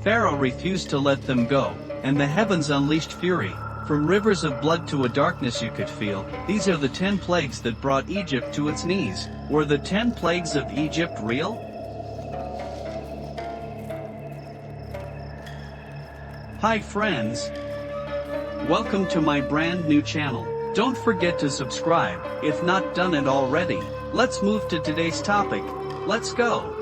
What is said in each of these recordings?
Pharaoh refused to let them go, and the heavens unleashed fury. From rivers of blood to a darkness you could feel. These are the 10 plagues that brought Egypt to its knees. Were the 10 plagues of Egypt real? Hi friends! Welcome to my brand new channel. Don't forget to subscribe, if not done it already. Let's move to today's topic. Let's go!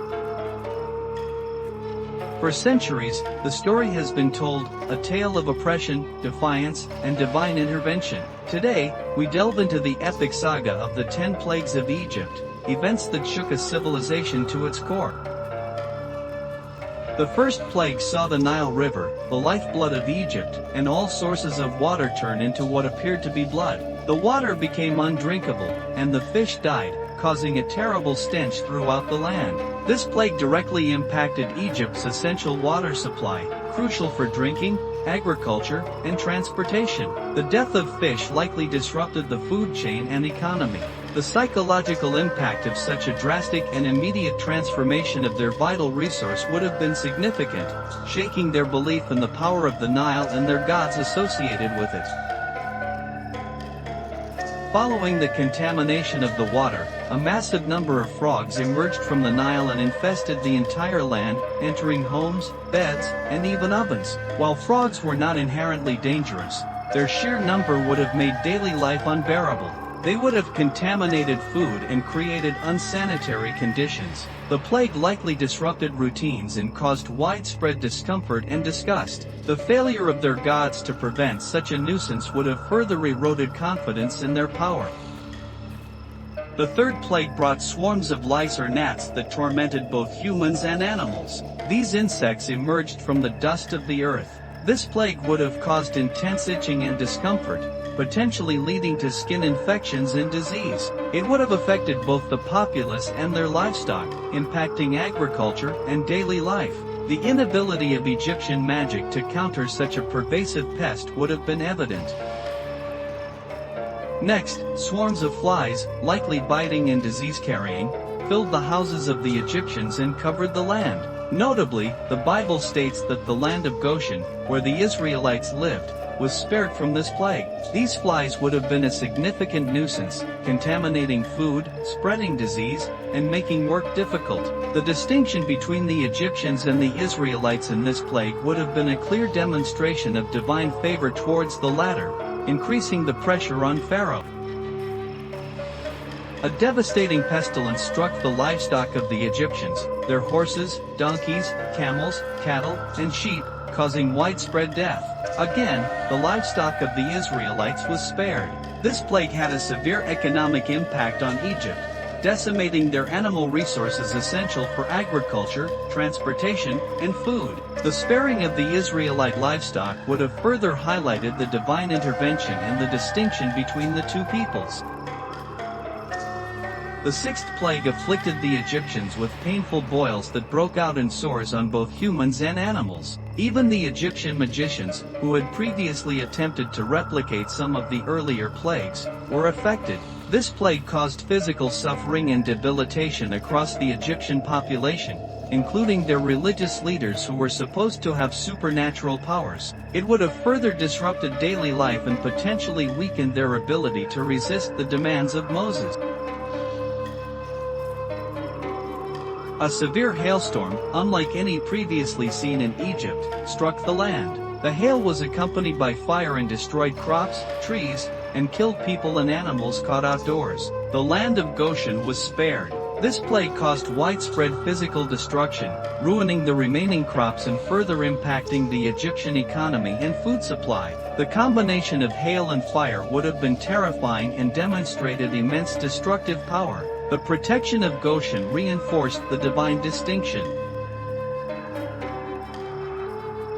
For centuries, the story has been told, a tale of oppression, defiance, and divine intervention. Today, we delve into the epic saga of the 10 plagues of Egypt, events that shook a civilization to its core. The first plague saw the Nile River, the lifeblood of Egypt, and all sources of water turn into what appeared to be blood. The water became undrinkable, and the fish died, causing a terrible stench throughout the land. This plague directly impacted Egypt's essential water supply, crucial for drinking, agriculture, and transportation. The death of fish likely disrupted the food chain and economy. The psychological impact of such a drastic and immediate transformation of their vital resource would have been significant, shaking their belief in the power of the Nile and their gods associated with it. Following the contamination of the water, a massive number of frogs emerged from the Nile and infested the entire land, entering homes, beds, and even ovens. While frogs were not inherently dangerous, their sheer number would have made daily life unbearable. They would have contaminated food and created unsanitary conditions. The plague likely disrupted routines and caused widespread discomfort and disgust. The failure of their gods to prevent such a nuisance would have further eroded confidence in their power. The third plague brought swarms of lice or gnats that tormented both humans and animals. These insects emerged from the dust of the earth. This plague would have caused intense itching and discomfort, potentially leading to skin infections and disease. It would have affected both the populace and their livestock, impacting agriculture and daily life. The inability of Egyptian magic to counter such a pervasive pest would have been evident. Next, swarms of flies, likely biting and disease-carrying, filled the houses of the Egyptians and covered the land. Notably, the Bible states that the land of Goshen, where the Israelites lived, was spared from this plague. These flies would have been a significant nuisance, contaminating food, spreading disease, and making work difficult. The distinction between the Egyptians and the Israelites in this plague would have been a clear demonstration of divine favor towards the latter, increasing the pressure on Pharaoh. A devastating pestilence struck the livestock of the Egyptians, their horses, donkeys, camels, cattle, and sheep, causing widespread death. Again, the livestock of the Israelites was spared. This plague had a severe economic impact on Egypt, decimating their animal resources essential for agriculture, transportation, and food. The sparing of the Israelite livestock would have further highlighted the divine intervention and the distinction between the two peoples. The sixth plague afflicted the Egyptians with painful boils that broke out in sores on both humans and animals. Even the Egyptian magicians, who had previously attempted to replicate some of the earlier plagues, were affected. This plague caused physical suffering and debilitation across the Egyptian population, including their religious leaders who were supposed to have supernatural powers. It would have further disrupted daily life and potentially weakened their ability to resist the demands of Moses. A severe hailstorm, unlike any previously seen in Egypt, struck the land. The hail was accompanied by fire and destroyed crops, trees, and killed people and animals caught outdoors. The land of Goshen was spared. This plague caused widespread physical destruction, ruining the remaining crops and further impacting the Egyptian economy and food supply. The combination of hail and fire would have been terrifying and demonstrated immense destructive power. The protection of Goshen reinforced the divine distinction.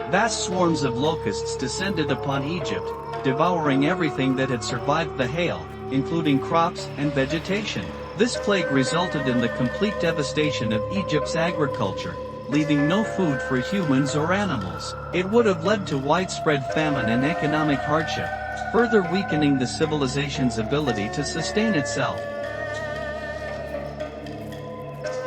Vast swarms of locusts descended upon Egypt, devouring everything that had survived the hail, including crops and vegetation. This plague resulted in the complete devastation of Egypt's agriculture, leaving no food for humans or animals. It would have led to widespread famine and economic hardship, further weakening the civilization's ability to sustain itself.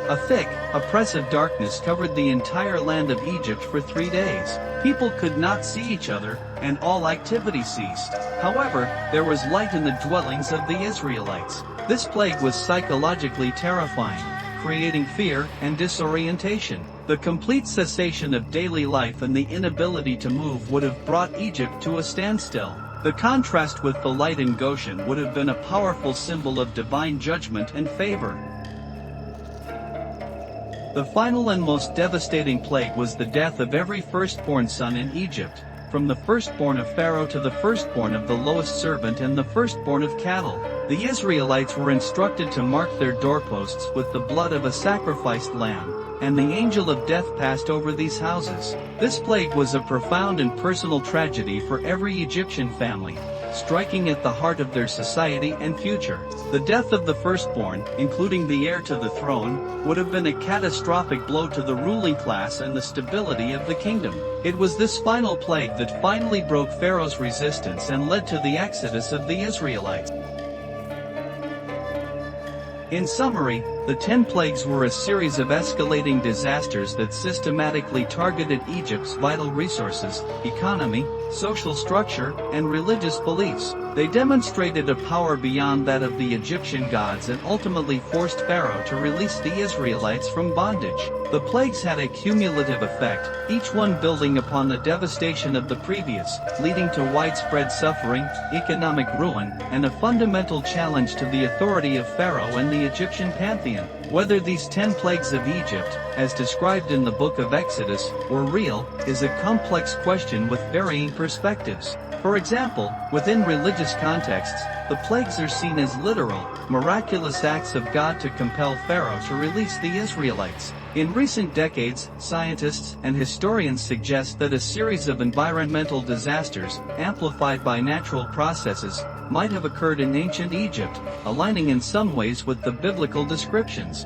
A thick, oppressive darkness covered the entire land of Egypt for 3 days. People could not see each other, and all activity ceased. However, there was light in the dwellings of the Israelites. This plague was psychologically terrifying, creating fear and disorientation. The complete cessation of daily life and the inability to move would have brought Egypt to a standstill. The contrast with the light in Goshen would have been a powerful symbol of divine judgment and favor. The final and most devastating plague was the death of every firstborn son in Egypt, from the firstborn of Pharaoh to the firstborn of the lowest servant and the firstborn of cattle. The Israelites were instructed to mark their doorposts with the blood of a sacrificed lamb, and the angel of death passed over these houses. This plague was a profound and personal tragedy for every Egyptian family, striking at the heart of their society and future. The death of the firstborn, including the heir to the throne, would have been a catastrophic blow to the ruling class and the stability of the kingdom. It was this final plague that finally broke Pharaoh's resistance and led to the exodus of the Israelites. In summary, the 10 plagues were a series of escalating disasters that systematically targeted Egypt's vital resources, economy, social structure, and religious beliefs. They demonstrated a power beyond that of the Egyptian gods and ultimately forced Pharaoh to release the Israelites from bondage. The plagues had a cumulative effect, each one building upon the devastation of the previous, leading to widespread suffering, economic ruin, and a fundamental challenge to the authority of Pharaoh and the Egyptian pantheon. Whether these 10 plagues of Egypt, as described in the book of Exodus, were real, is a complex question with varying perspectives. For example, within religious contexts, the plagues are seen as literal, miraculous acts of God to compel Pharaoh to release the Israelites. In recent decades, scientists and historians suggest that a series of environmental disasters, amplified by natural processes, might have occurred in ancient Egypt, aligning in some ways with the biblical descriptions.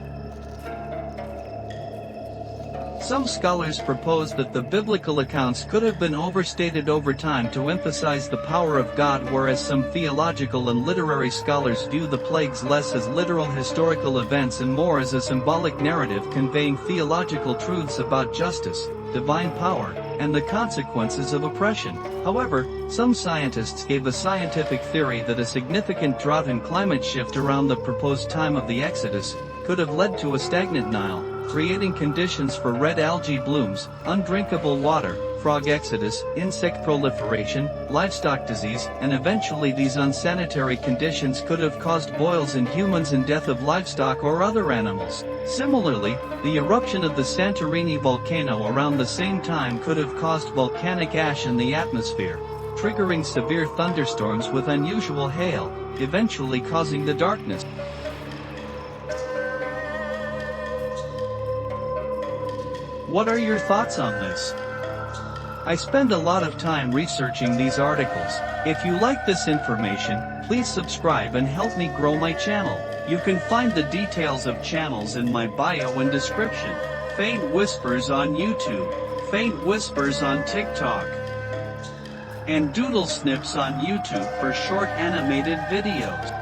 Some scholars propose that the biblical accounts could have been overstated over time to emphasize the power of God, whereas some theological and literary scholars view the plagues less as literal historical events and more as a symbolic narrative conveying theological truths about justice, divine power, and the consequences of oppression. However, some scientists gave a scientific theory that a significant drought and climate shift around the proposed time of the Exodus could have led to a stagnant Nile, creating conditions for red algae blooms, undrinkable water, frog exodus, insect proliferation, livestock disease, and eventually these unsanitary conditions could have caused boils in humans and death of livestock or other animals. Similarly, the eruption of the Santorini volcano around the same time could have caused volcanic ash in the atmosphere, triggering severe thunderstorms with unusual hail, eventually causing the darkness. What are your thoughts on this? I spend a lot of time researching these articles. If you like this information, please subscribe and help me grow my channel. You can find the details of channels in my bio and description. Faint Whispers on YouTube, Faint Whispers on TikTok, and Doodle Snips on YouTube for short animated videos.